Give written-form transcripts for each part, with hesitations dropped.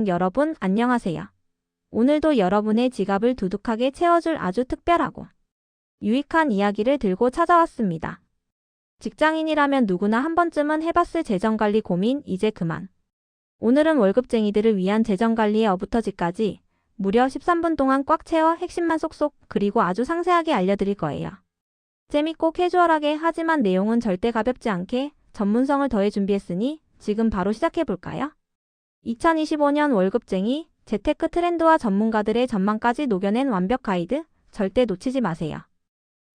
여러분 안녕하세요. 오늘도 여러분의 지갑을 두둑하게 채워줄 아주 특별하고 유익한 이야기를 들고 찾아왔습니다. 직장인이라면 누구나 한 번쯤은 해봤을 재정관리 고민 이제 그만. 오늘은 월급쟁이들을 위한 재정관리의 어부터지까지 무려 13분 동안 꽉 채워 핵심만 쏙쏙 그리고 아주 상세하게 알려드릴 거예요. 재밌고 캐주얼하게 하지만 내용은 절대 가볍지 않게 전문성을 더해 준비했으니 지금 바로 시작해볼까요? 2025년 월급쟁이, 재테크 트렌드와 전문가들의 전망까지 녹여낸 완벽 가이드, 절대 놓치지 마세요.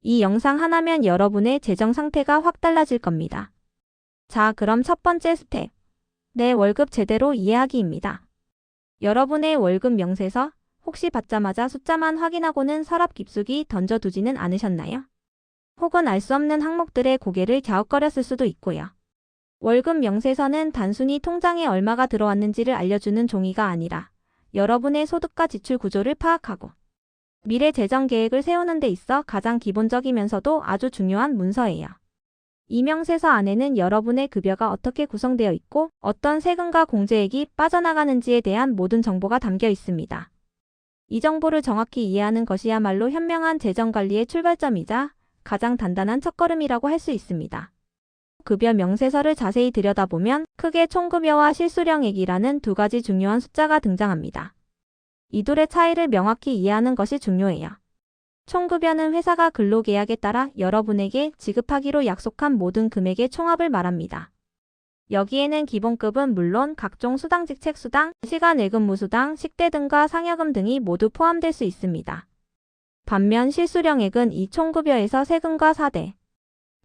이 영상 하나면 여러분의 재정 상태가 확 달라질 겁니다. 자, 그럼 첫 번째 스텝. 내 월급 제대로 이해하기입니다. 여러분의 월급 명세서 혹시 받자마자 숫자만 확인하고는 서랍 깊숙이 던져두지는 않으셨나요? 혹은 알 수 없는 항목들의 고개를 갸웃거렸을 수도 있고요. 월급 명세서는 단순히 통장에 얼마가 들어왔는지를 알려주는 종이가 아니라 여러분의 소득과 지출 구조를 파악하고 미래 재정 계획을 세우는 데 있어 가장 기본적이면서도 아주 중요한 문서예요. 이 명세서 안에는 여러분의 급여가 어떻게 구성되어 있고 어떤 세금과 공제액이 빠져나가는지에 대한 모든 정보가 담겨 있습니다. 이 정보를 정확히 이해하는 것이야말로 현명한 재정관리의 출발점이자 가장 단단한 첫걸음이라고 할 수 있습니다. 급여 명세서를 자세히 들여다보면 크게 총급여와 실수령액이라는 두 가지 중요한 숫자가 등장합니다. 이 둘의 차이를 명확히 이해하는 것이 중요해요. 총급여는 회사가 근로계약에 따라 여러분에게 지급하기로 약속한 모든 금액의 총합을 말합니다. 여기에는 기본급은 물론 각종 수당, 직책 수당, 시간외근무 수당, 식대 등과 상여금 등이 모두 포함될 수 있습니다. 반면 실수령액은 이 총급여에서 세금과 사대,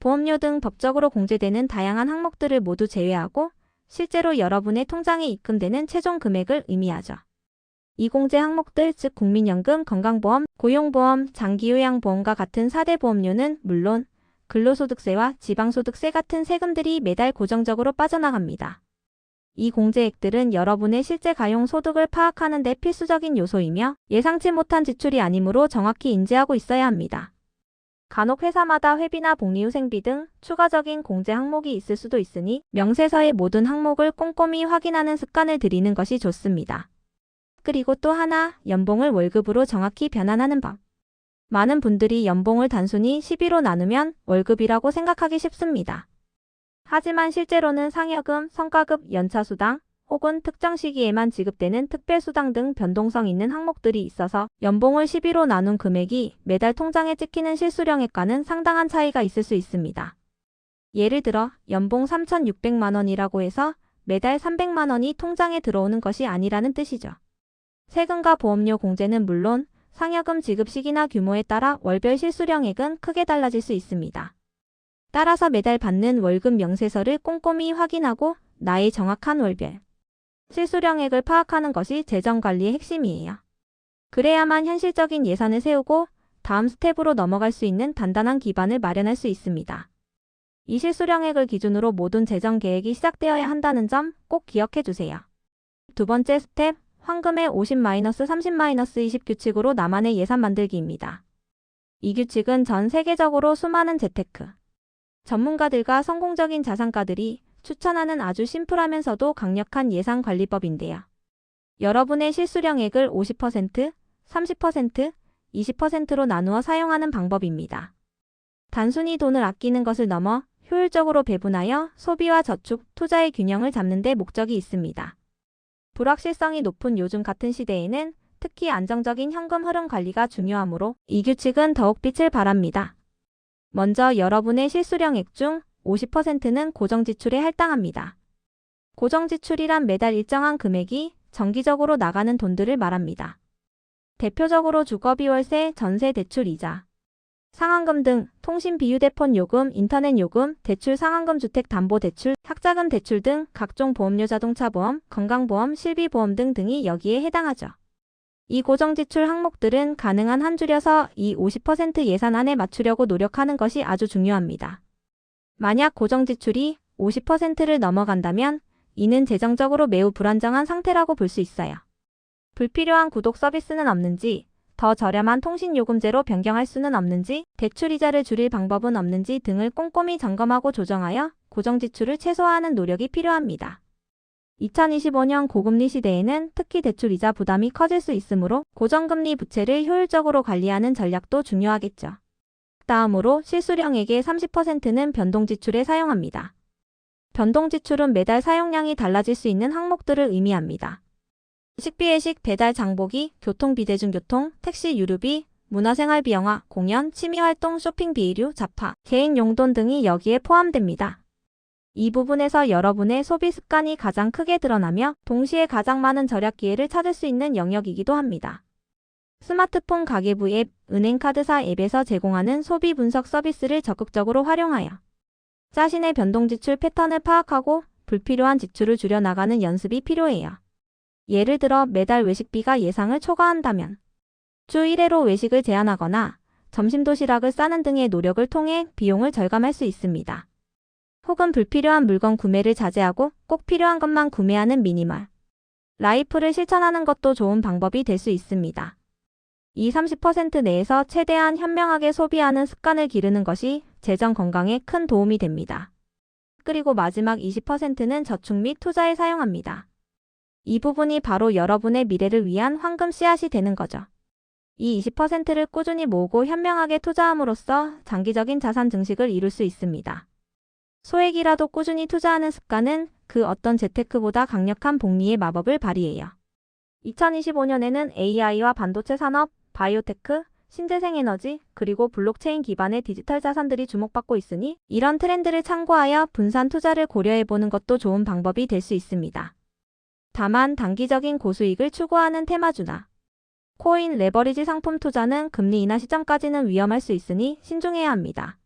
보험료 등 법적으로 공제되는 다양한 항목들을 모두 제외하고 실제로 여러분의 통장에 입금되는 최종 금액을 의미하죠. 이 공제 항목들 즉 국민연금, 건강보험, 고용보험, 장기요양보험과 같은 4대 보험료는 물론 근로소득세와 지방소득세 같은 세금들이 매달 고정적으로 빠져나갑니다. 이 공제액들은 여러분의 실제 가용 소득을 파악하는 데 필수적인 요소이며 예상치 못한 지출이 아니므로 정확히 인지하고 있어야 합니다. 간혹 회사마다 회비나 복리후생비 등 추가적인 공제 항목이 있을 수도 있으니 명세서의 모든 항목을 꼼꼼히 확인하는 습관을 들이는 것이 좋습니다. 그리고 또 하나, 연봉을 월급으로 정확히 변환하는 법. 많은 분들이 연봉을 단순히 12로 나누면 월급이라고 생각하기 쉽습니다. 하지만 실제로는 상여금, 성과급, 연차수당, 혹은 특정 시기에만 지급되는 특별수당 등 변동성 있는 항목들이 있어서 연봉을 12로 나눈 금액이 매달 통장에 찍히는 실수령액과는 상당한 차이가 있을 수 있습니다. 예를 들어 연봉 3,600만 원이라고 해서 매달 300만 원이 통장에 들어오는 것이 아니라는 뜻이죠. 세금과 보험료 공제는 물론 상여금 지급 시기나 규모에 따라 월별 실수령액은 크게 달라질 수 있습니다. 따라서 매달 받는 월급 명세서를 꼼꼼히 확인하고 나의 정확한 월별 실수령액을 파악하는 것이 재정관리의 핵심이에요. 그래야만 현실적인 예산을 세우고 다음 스텝으로 넘어갈 수 있는 단단한 기반을 마련할 수 있습니다. 이 실수령액을 기준으로 모든 재정 계획이 시작되어야 한다는 점 꼭 기억해 주세요. 두 번째 스텝, 황금의 50-30-20 규칙으로 나만의 예산 만들기입니다. 이 규칙은 전 세계적으로 수많은 재테크 전문가들과 성공적인 자산가들이 추천하는 아주 심플하면서도 강력한 예산 관리법인데요. 여러분의 실수령액을 50%, 30%, 20%로 나누어 사용하는 방법입니다. 단순히 돈을 아끼는 것을 넘어 효율적으로 배분하여 소비와 저축, 투자의 균형을 잡는 데 목적이 있습니다. 불확실성이 높은 요즘 같은 시대에는 특히 안정적인 현금 흐름 관리가 중요하므로 이 규칙은 더욱 빛을 발합니다. 먼저 여러분의 실수령액 중 50%는 고정지출에 할당합니다. 고정지출이란 매달 일정한 금액이 정기적으로 나가는 돈들을 말합니다. 대표적으로 주거비, 월세, 전세, 대출, 이자, 상환금 등 통신, 비휴대폰 요금, 인터넷 요금, 대출, 상환금, 주택담보대출, 학자금 대출 등 각종 보험료, 자동차 보험, 건강보험, 실비보험 등이 여기에 해당하죠. 이 고정지출 항목들은 가능한 한 줄여서 이 50% 예산 안에 맞추려고 노력하는 것이 아주 중요합니다. 만약 고정지출이 50%를 넘어간다면 이는 재정적으로 매우 불안정한 상태라고 볼 수 있어요. 불필요한 구독 서비스는 없는지, 더 저렴한 통신요금제로 변경할 수는 없는지, 대출 이자를 줄일 방법은 없는지 등을 꼼꼼히 점검하고 조정하여 고정지출을 최소화하는 노력이 필요합니다. 2025년 고금리 시대에는 특히 대출 이자 부담이 커질 수 있으므로 고정금리 부채를 효율적으로 관리하는 전략도 중요하겠죠. 다음으로 실수령액의 30%는 변동지출에 사용합니다. 변동지출은 매달 사용량이 달라질 수 있는 항목들을 의미합니다. 식비, 외식, 배달, 장보기, 교통비, 대중교통, 택시, 유류비, 문화생활비, 영화, 공연, 취미활동, 쇼핑, 비의류, 잡화, 개인 용돈 등이 여기에 포함됩니다. 이 부분에서 여러분의 소비 습관이 가장 크게 드러나며 동시에 가장 많은 절약 기회를 찾을 수 있는 영역이기도 합니다. 스마트폰 가계부 앱, 은행카드사 앱에서 제공하는 소비 분석 서비스를 적극적으로 활용하여 자신의 변동지출 패턴을 파악하고 불필요한 지출을 줄여나가는 연습이 필요해요. 예를 들어 매달 외식비가 예상을 초과한다면 주 1회로 외식을 제한하거나 점심 도시락을 싸는 등의 노력을 통해 비용을 절감할 수 있습니다. 혹은 불필요한 물건 구매를 자제하고 꼭 필요한 것만 구매하는 미니멀 라이프를 실천하는 것도 좋은 방법이 될 수 있습니다. 이 30% 내에서 최대한 현명하게 소비하는 습관을 기르는 것이 재정 건강에 큰 도움이 됩니다. 그리고 마지막 20%는 저축 및 투자에 사용합니다. 이 부분이 바로 여러분의 미래를 위한 황금 씨앗이 되는 거죠. 이 20%를 꾸준히 모으고 현명하게 투자함으로써 장기적인 자산 증식을 이룰 수 있습니다. 소액이라도 꾸준히 투자하는 습관은 그 어떤 재테크보다 강력한 복리의 마법을 발휘해요. 2025년에는 AI와 반도체 산업, 바이오테크, 신재생에너지, 그리고 블록체인 기반의 디지털 자산들이 주목받고 있으니 이런 트렌드를 참고하여 분산 투자를 고려해보는 것도 좋은 방법이 될 수 있습니다. 다만 단기적인 고수익을 추구하는 테마주나 코인, 레버리지 상품 투자는 금리 인하 시점까지는 위험할 수 있으니 신중해야 합니다.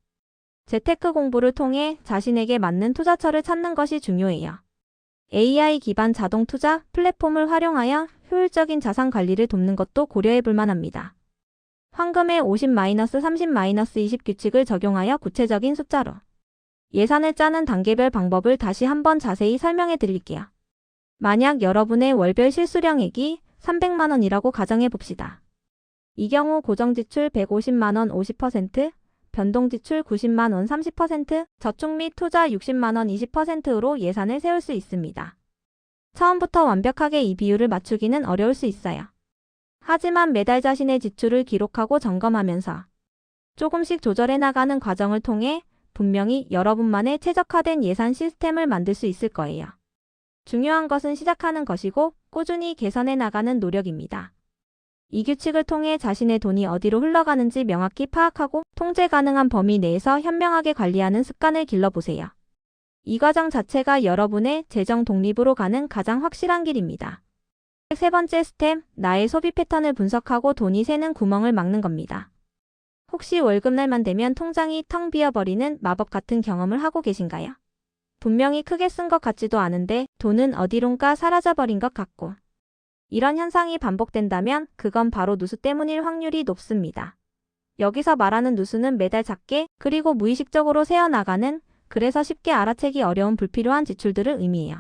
재테크 공부를 통해 자신에게 맞는 투자처를 찾는 것이 중요해요. AI 기반 자동 투자 플랫폼을 활용하여 효율적인 자산 관리를 돕는 것도 고려해 볼 만합니다. 황금의 50-30-20 규칙을 적용하여 구체적인 숫자로 예산을 짜는 단계별 방법을 다시 한번 자세히 설명해 드릴게요. 만약 여러분의 월별 실수령액이 300만 원이라고 가정해 봅시다. 이 경우 고정지출 150만 원 50%, 변동지출 90만 원 30%, 저축 및 투자 60만 원 20%로 예산을 세울 수 있습니다. 처음부터 완벽하게 이 비율을 맞추기는 어려울 수 있어요. 하지만 매달 자신의 지출을 기록하고 점검하면서 조금씩 조절해 나가는 과정을 통해 분명히 여러분만의 최적화된 예산 시스템을 만들 수 있을 거예요. 중요한 것은 시작하는 것이고 꾸준히 개선해 나가는 노력입니다. 이 규칙을 통해 자신의 돈이 어디로 흘러가는지 명확히 파악하고 통제 가능한 범위 내에서 현명하게 관리하는 습관을 길러보세요. 이 과정 자체가 여러분의 재정 독립으로 가는 가장 확실한 길입니다. 세 번째 스텝, 나의 소비 패턴을 분석하고 돈이 새는 구멍을 막는 겁니다. 혹시 월급날만 되면 통장이 텅 비어버리는 마법 같은 경험을 하고 계신가요? 분명히 크게 쓴 것 같지도 않은데 돈은 어디론가 사라져버린 것 같고 이런 현상이 반복된다면 그건 바로 누수 때문일 확률이 높습니다. 여기서 말하는 누수는 매달 작게 그리고 무의식적으로 새어나가는 그래서 쉽게 알아채기 어려운 불필요한 지출들을 의미해요.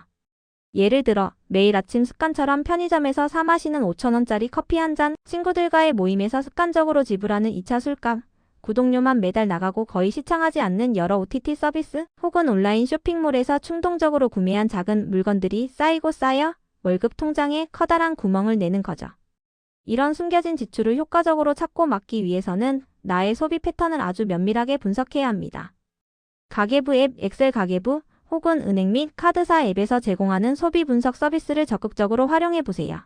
예를 들어 매일 아침 습관처럼 편의점에서 사 마시는 5,000원짜리 커피 한 잔, 친구들과의 모임에서 습관적으로 지불하는 2차 술값, 구독료만 매달 나가고 거의 시청하지 않는 여러 OTT 서비스, 혹은 온라인 쇼핑몰에서 충동적으로 구매한 작은 물건들이 쌓이고 쌓여 월급 통장에 커다란 구멍을 내는 거죠. 이런 숨겨진 지출을 효과적으로 찾고 막기 위해서는 나의 소비 패턴을 아주 면밀하게 분석해야 합니다. 가계부 앱, 엑셀 가계부, 혹은 은행 및 카드사 앱에서 제공하는 소비 분석 서비스를 적극적으로 활용해 보세요.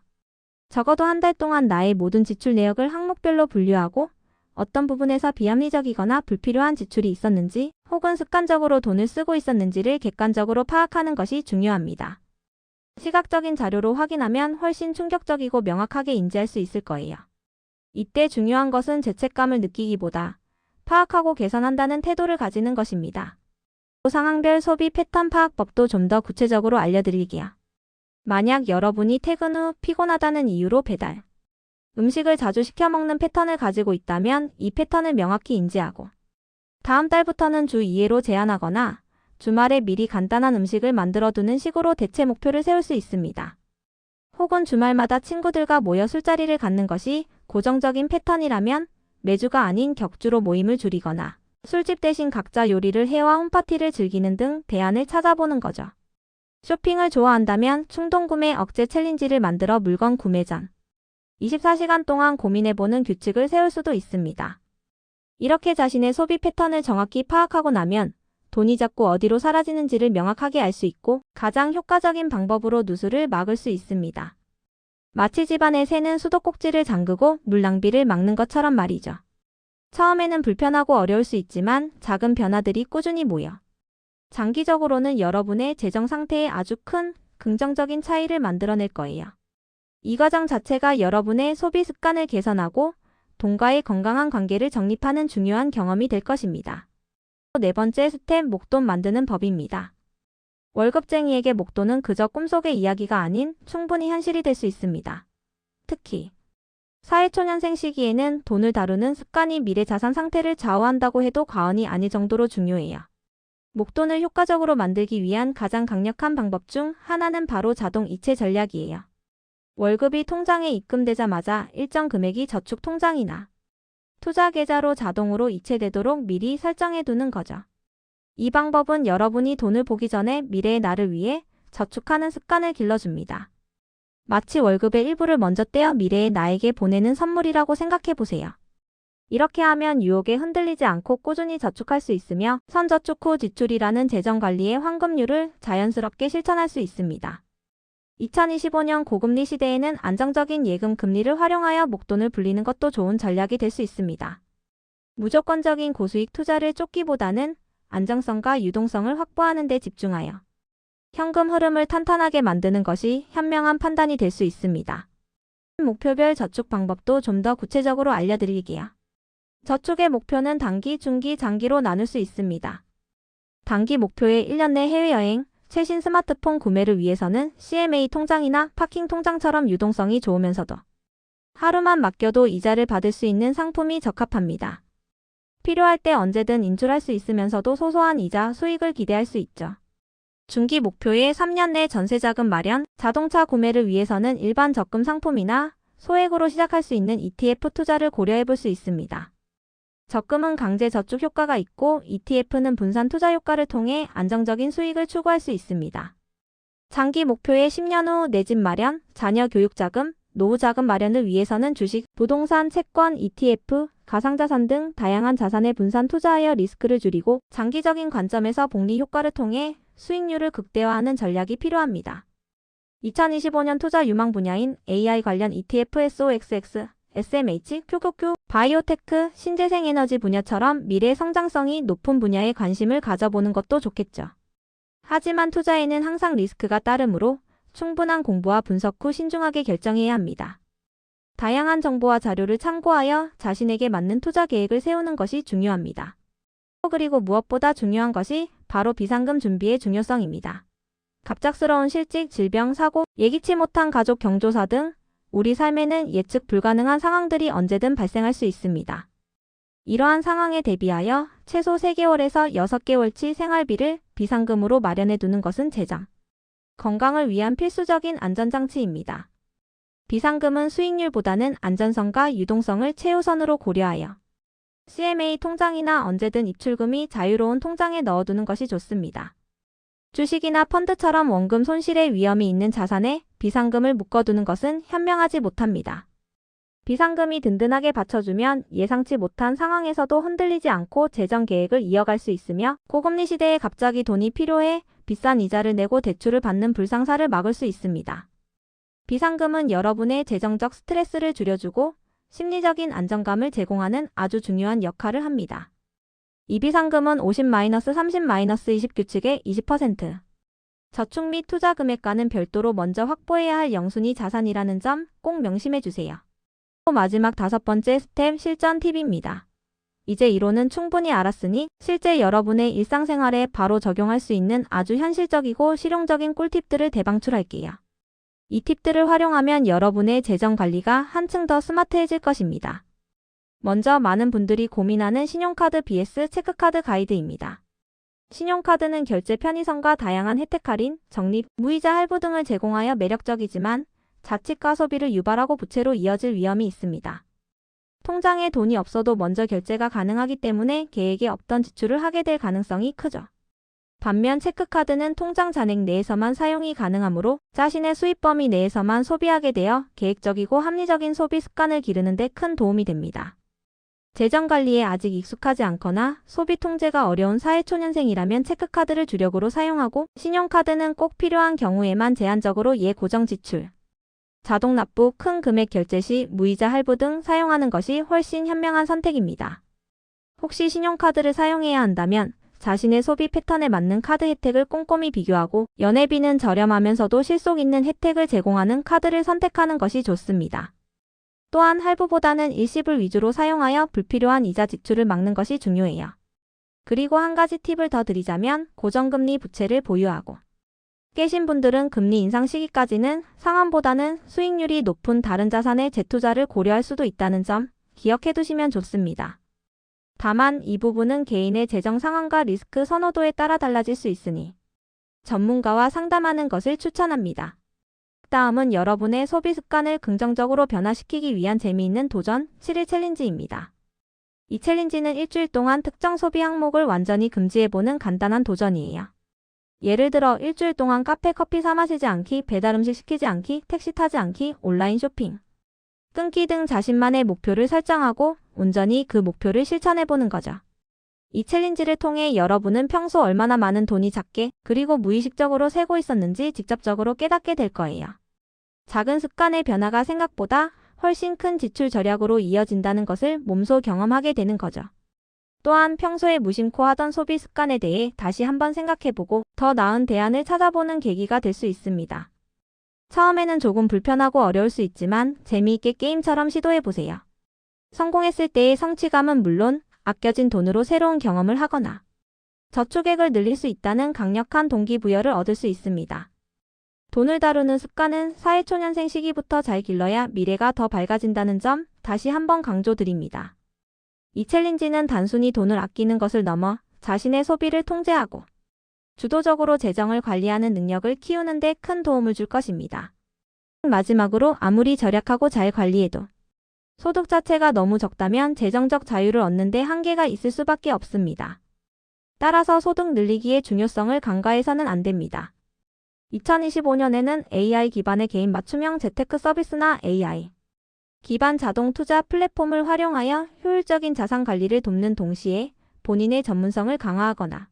적어도 한 달 동안 나의 모든 지출 내역을 항목별로 분류하고 어떤 부분에서 비합리적이거나 불필요한 지출이 있었는지 혹은 습관적으로 돈을 쓰고 있었는지를 객관적으로 파악하는 것이 중요합니다. 시각적인 자료로 확인하면 훨씬 충격적이고 명확하게 인지할 수 있을 거예요. 이때 중요한 것은 죄책감을 느끼기보다 파악하고 개선한다는 태도를 가지는 것입니다. 상황별 소비 패턴 파악법도 좀 더 구체적으로 알려드릴게요. 만약 여러분이 퇴근 후 피곤하다는 이유로 배달, 음식을 자주 시켜 먹는 패턴을 가지고 있다면 이 패턴을 명확히 인지하고 다음 달부터는 주 2회로 제한하거나 주말에 미리 간단한 음식을 만들어 두는 식으로 대체 목표를 세울 수 있습니다. 혹은 주말마다 친구들과 모여 술자리를 갖는 것이 고정적인 패턴이라면 매주가 아닌 격주로 모임을 줄이거나 술집 대신 각자 요리를 해와 홈파티를 즐기는 등 대안을 찾아보는 거죠. 쇼핑을 좋아한다면 충동구매 억제 챌린지를 만들어 물건 구매 전 24시간 동안 고민해보는 규칙을 세울 수도 있습니다. 이렇게 자신의 소비 패턴을 정확히 파악하고 나면 돈이 자꾸 어디로 사라지는지를 명확하게 알 수 있고 가장 효과적인 방법으로 누수를 막을 수 있습니다. 마치 집안의 새는 수도꼭지를 잠그고 물 낭비를 막는 것처럼 말이죠. 처음에는 불편하고 어려울 수 있지만 작은 변화들이 꾸준히 모여 장기적으로는 여러분의 재정 상태에 아주 큰 긍정적인 차이를 만들어낼 거예요. 이 과정 자체가 여러분의 소비 습관을 개선하고 돈과의 건강한 관계를 정립하는 중요한 경험이 될 것입니다. 네 번째 스텝, 목돈 만드는 법입니다. 월급쟁이에게 목돈은 그저 꿈속의 이야기가 아닌 충분히 현실이 될 수 있습니다. 특히 사회초년생 시기에는 돈을 다루는 습관이 미래 자산 상태를 좌우한다고 해도 과언이 아닐 정도로 중요해요. 목돈을 효과적으로 만들기 위한 가장 강력한 방법 중 하나는 바로 자동 이체 전략이에요. 월급이 통장에 입금되자마자 일정 금액이 저축 통장이나 투자 계좌로 자동으로 이체되도록 미리 설정해 두는 거죠. 이 방법은 여러분이 돈을 보기 전에 미래의 나를 위해 저축하는 습관을 길러줍니다. 마치 월급의 일부를 먼저 떼어 미래의 나에게 보내는 선물이라고 생각해 보세요. 이렇게 하면 유혹에 흔들리지 않고 꾸준히 저축할 수 있으며 선저축 후 지출이라는 재정관리의 황금률을 자연스럽게 실천할 수 있습니다. 2025년 고금리 시대에는 안정적인 예금 금리를 활용하여 목돈을 불리는 것도 좋은 전략이 될 수 있습니다. 무조건적인 고수익 투자를 쫓기보다는 안정성과 유동성을 확보하는 데 집중하여 현금 흐름을 탄탄하게 만드는 것이 현명한 판단이 될 수 있습니다. 목표별 저축 방법도 좀 더 구체적으로 알려드릴게요. 저축의 목표는 단기, 중기, 장기로 나눌 수 있습니다. 단기 목표의 1년 내 해외여행, 최신 스마트폰 구매를 위해서는 CMA 통장이나 파킹 통장처럼 유동성이 좋으면서도 하루만 맡겨도 이자를 받을 수 있는 상품이 적합합니다. 필요할 때 언제든 인출할 수 있으면서도 소소한 이자 수익을 기대할 수 있죠. 중기 목표의 3년 내 전세자금 마련, 자동차 구매를 위해서는 일반 적금 상품이나 소액으로 시작할 수 있는 ETF 투자를 고려해 볼 수 있습니다. 적금은 강제 저축 효과가 있고 ETF는 분산 투자 효과를 통해 안정적인 수익을 추구할 수 있습니다. 장기 목표의 10년 후 내 집 마련, 자녀 교육 자금, 노후 자금 마련을 위해서는 주식, 부동산, 채권, ETF, 가상자산 등 다양한 자산에 분산 투자하여 리스크를 줄이고 장기적인 관점에서 복리 효과를 통해 수익률을 극대화하는 전략이 필요합니다. 2025년 투자 유망 분야인 AI 관련 ETF SOXX, SMH, QQQ, 바이오테크, 신재생에너지 분야처럼 미래 성장성이 높은 분야에 관심을 가져보는 것도 좋겠죠. 하지만 투자에는 항상 리스크가 따르므로 충분한 공부와 분석 후 신중하게 결정해야 합니다. 다양한 정보와 자료를 참고하여 자신에게 맞는 투자 계획을 세우는 것이 중요합니다. 그리고 무엇보다 중요한 것이 바로 비상금 준비의 중요성입니다. 갑작스러운 실직, 질병, 사고, 예기치 못한 가족 경조사 등 우리 삶에는 예측 불가능한 상황들이 언제든 발생할 수 있습니다. 이러한 상황에 대비하여 최소 3개월에서 6개월치 생활비를 비상금으로 마련해 두는 것은 재정, 건강을 위한 필수적인 안전장치입니다. 비상금은 수익률보다는 안전성과 유동성을 최우선으로 고려하여 CMA 통장이나 언제든 입출금이 자유로운 통장에 넣어두는 것이 좋습니다. 주식이나 펀드처럼 원금 손실의 위험이 있는 자산에 비상금을 묶어두는 것은 현명하지 못합니다. 비상금이 든든하게 받쳐주면 예상치 못한 상황에서도 흔들리지 않고 재정 계획을 이어갈 수 있으며 고금리 시대에 갑자기 돈이 필요해 비싼 이자를 내고 대출을 받는 불상사를 막을 수 있습니다. 비상금은 여러분의 재정적 스트레스를 줄여주고 심리적인 안정감을 제공하는 아주 중요한 역할을 합니다. 이 비상금은 50-30-20 규칙의 20%. 저축 및 투자 금액과는 별도로 먼저 확보해야 할 영순위 자산이라는 점 꼭 명심해 주세요. 마지막 5번째 스텝 실전 팁입니다. 이제 이론은 충분히 알았으니 실제 여러분의 일상생활에 바로 적용할 수 있는 아주 현실적이고 실용적인 꿀팁들을 대방출할게요. 이 팁들을 활용하면 여러분의 재정 관리가 한층 더 스마트해질 것입니다. 먼저 많은 분들이 고민하는 신용카드 vs 체크카드 가이드입니다. 신용카드는 결제 편의성과 다양한 혜택 할인, 적립, 무이자 할부 등을 제공하여 매력적이지만 자칫 과소비를 유발하고 부채로 이어질 위험이 있습니다. 통장에 돈이 없어도 먼저 결제가 가능하기 때문에 계획에 없던 지출을 하게 될 가능성이 크죠. 반면 체크카드는 통장 잔액 내에서만 사용이 가능하므로 자신의 수입 범위 내에서만 소비하게 되어 계획적이고 합리적인 소비 습관을 기르는 데 큰 도움이 됩니다. 재정관리에 아직 익숙하지 않거나 소비 통제가 어려운 사회초년생이라면 체크카드를 주력으로 사용하고 신용카드는 꼭 필요한 경우에만 제한적으로 예고정 지출, 자동 납부, 큰 금액 결제 시 무이자 할부 등 사용하는 것이 훨씬 현명한 선택입니다. 혹시 신용카드를 사용해야 한다면 자신의 소비 패턴에 맞는 카드 혜택을 꼼꼼히 비교하고 연회비는 저렴하면서도 실속 있는 혜택을 제공하는 카드를 선택하는 것이 좋습니다. 또한 할부보다는 일시불 위주로 사용하여 불필요한 이자 지출을 막는 것이 중요해요. 그리고 한 가지 팁을 더 드리자면 고정금리 부채를 보유하고 깨신 분들은 금리 인상 시기까지는 상환보다는 수익률이 높은 다른 자산의 재투자를 고려할 수도 있다는 점 기억해 두시면 좋습니다. 다만 이 부분은 개인의 재정 상황과 리스크 선호도에 따라 달라질 수 있으니 전문가와 상담하는 것을 추천합니다. 다음은 여러분의 소비 습관을 긍정적으로 변화시키기 위한 재미있는 도전 7일 챌린지입니다. 이 챌린지는 일주일 동안 특정 소비 항목을 완전히 금지해보는 간단한 도전이에요. 예를 들어 일주일 동안 카페 커피 사 마시지 않기, 배달 음식 시키지 않기, 택시 타지 않기, 온라인 쇼핑 끊기 등 자신만의 목표를 설정하고 온전히 그 목표를 실천해보는 거죠. 이 챌린지를 통해 여러분은 평소 얼마나 많은 돈이 작게 그리고 무의식적으로 새고 있었는지 직접적으로 깨닫게 될 거예요. 작은 습관의 변화가 생각보다 훨씬 큰 지출 절약으로 이어진다는 것을 몸소 경험하게 되는 거죠. 또한 평소에 무심코 하던 소비 습관에 대해 다시 한번 생각해보고 더 나은 대안을 찾아보는 계기가 될 수 있습니다. 처음에는 조금 불편하고 어려울 수 있지만 재미있게 게임처럼 시도해보세요. 성공했을 때의 성취감은 물론 아껴진 돈으로 새로운 경험을 하거나 저축액을 늘릴 수 있다는 강력한 동기부여를 얻을 수 있습니다. 돈을 다루는 습관은 사회초년생 시기부터 잘 길러야 미래가 더 밝아진다는 점 다시 한번 강조드립니다. 이 챌린지는 단순히 돈을 아끼는 것을 넘어 자신의 소비를 통제하고 주도적으로 재정을 관리하는 능력을 키우는 데 큰 도움을 줄 것입니다. 마지막으로 아무리 절약하고 잘 관리해도 소득 자체가 너무 적다면 재정적 자유를 얻는 데 한계가 있을 수밖에 없습니다. 따라서 소득 늘리기의 중요성을 간과해서는 안 됩니다. 2025년에는 AI 기반의 개인 맞춤형 재테크 서비스나 AI 기반 자동 투자 플랫폼을 활용하여 효율적인 자산 관리를 돕는 동시에 본인의 전문성을 강화하거나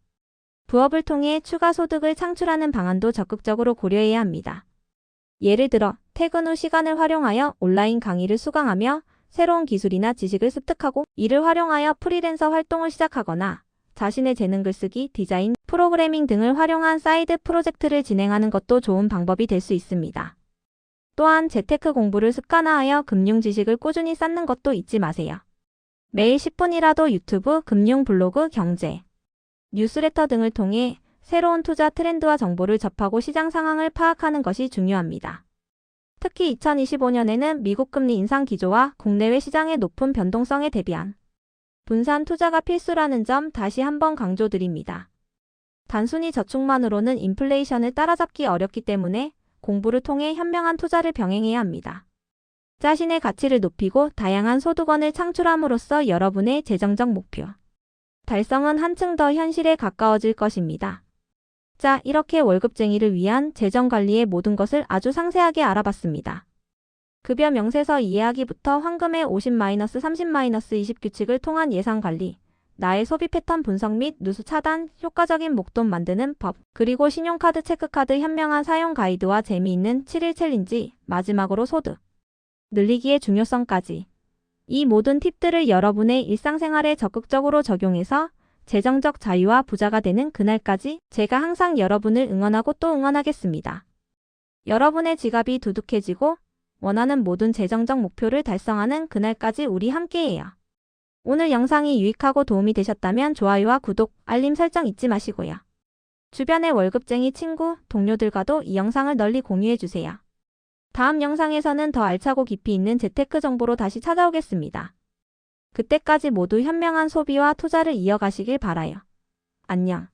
부업을 통해 추가 소득을 창출하는 방안도 적극적으로 고려해야 합니다. 예를 들어 퇴근 후 시간을 활용하여 온라인 강의를 수강하며 새로운 기술이나 지식을 습득하고 이를 활용하여 프리랜서 활동을 시작하거나 자신의 재능 글쓰기, 디자인, 프로그래밍 등을 활용한 사이드 프로젝트를 진행하는 것도 좋은 방법이 될 수 있습니다. 또한 재테크 공부를 습관화하여 금융 지식을 꾸준히 쌓는 것도 잊지 마세요. 매일 10분이라도 유튜브, 금융 블로그, 경제, 뉴스레터 등을 통해 새로운 투자 트렌드와 정보를 접하고 시장 상황을 파악하는 것이 중요합니다. 특히 2025년에는 미국 금리 인상 기조와 국내외 시장의 높은 변동성에 대비한 분산 투자가 필수라는 점 다시 한번 강조드립니다. 단순히 저축만으로는 인플레이션을 따라잡기 어렵기 때문에 공부를 통해 현명한 투자를 병행해야 합니다. 자신의 가치를 높이고 다양한 소득원을 창출함으로써 여러분의 재정적 목표 달성은 한층 더 현실에 가까워질 것입니다. 자, 이렇게 월급쟁이를 위한 재정관리의 모든 것을 아주 상세하게 알아봤습니다. 급여 명세서 이해하기부터 황금의 50-30-20 규칙을 통한 예산관리, 나의 소비 패턴 분석 및 누수 차단, 효과적인 목돈 만드는 법, 그리고 신용카드 체크카드 현명한 사용 가이드와 재미있는 7일 챌린지, 마지막으로 소득 늘리기의 중요성까지. 이 모든 팁들을 여러분의 일상생활에 적극적으로 적용해서 재정적 자유와 부자가 되는 그날까지 제가 항상 여러분을 응원하고 또 응원하겠습니다. 여러분의 지갑이 두둑해지고 원하는 모든 재정적 목표를 달성하는 그날까지 우리 함께해요. 오늘 영상이 유익하고 도움이 되셨다면 좋아요와 구독, 알림 설정 잊지 마시고요. 주변의 월급쟁이 친구, 동료들과도 이 영상을 널리 공유해주세요. 다음 영상에서는 더 알차고 깊이 있는 재테크 정보로 다시 찾아오겠습니다. 그때까지 모두 현명한 소비와 투자를 이어가시길 바라요. 안녕.